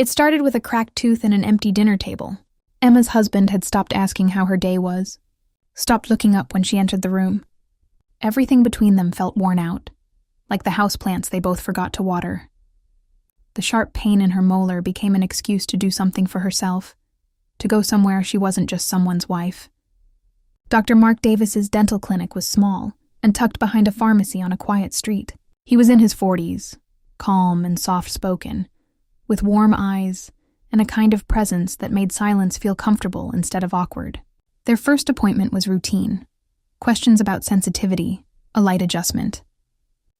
It started with a cracked tooth and an empty dinner table. Emma's husband had stopped asking how her day was, stopped looking up when she entered the room. Everything between them felt worn out, like the houseplants they both forgot to water. The sharp pain in her molar became an excuse to do something for herself, to go somewhere she wasn't just someone's wife. Dr. Mark Davis's dental clinic was small and tucked behind a pharmacy on a quiet street. He was in his 40s, calm and soft-spoken, with warm eyes and a kind of presence that made silence feel comfortable instead of awkward. Their first appointment was routine. Questions about sensitivity, a light adjustment.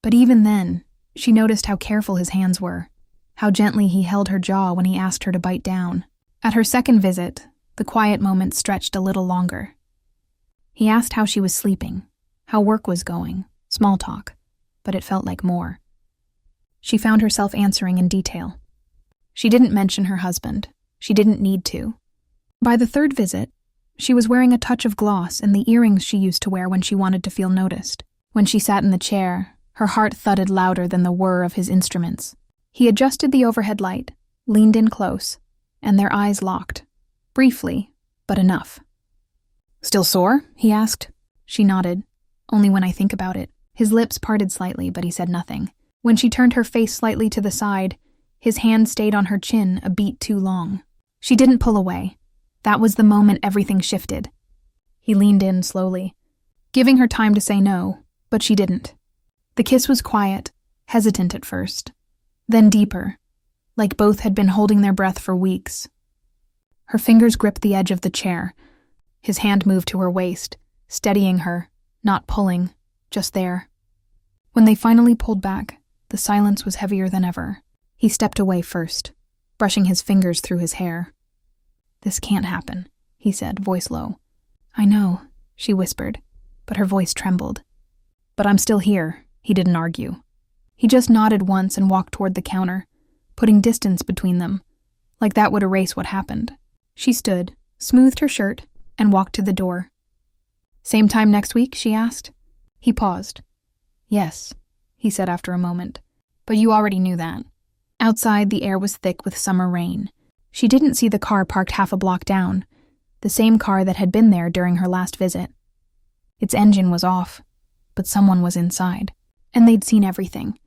But even then, she noticed how careful his hands were, how gently he held her jaw when he asked her to bite down. At her second visit, the quiet moments stretched a little longer. He asked how she was sleeping, how work was going, small talk, but it felt like more. She found herself answering in detail. She didn't mention her husband. She didn't need to. By the third visit, she was wearing a touch of gloss and the earrings she used to wear when she wanted to feel noticed. When she sat in the chair, her heart thudded louder than the whir of his instruments. He adjusted the overhead light, leaned in close, and their eyes locked. Briefly, but enough. "Still sore?" he asked. She nodded. "Only when I think about it." His lips parted slightly, but he said nothing. When she turned her face slightly to the side, his hand stayed on her chin a beat too long. She didn't pull away. That was the moment everything shifted. He leaned in slowly, giving her time to say no, but she didn't. The kiss was quiet, hesitant at first, then deeper, like both had been holding their breath for weeks. Her fingers gripped the edge of the chair. His hand moved to her waist, steadying her, not pulling, just there. When they finally pulled back, the silence was heavier than ever. He stepped away first, brushing his fingers through his hair. "This can't happen," he said, voice low. "I know," she whispered, but her voice trembled. "But I'm still here," he didn't argue. He just nodded once and walked toward the counter, putting distance between them, like that would erase what happened. She stood, smoothed her shirt, and walked to the door. "Same time next week?" she asked. He paused. "Yes," he said after a moment. "But you already knew that." Outside, the air was thick with summer rain. She didn't see the car parked half a block down, the same car that had been there during her last visit. Its engine was off, but someone was inside, and they'd seen everything.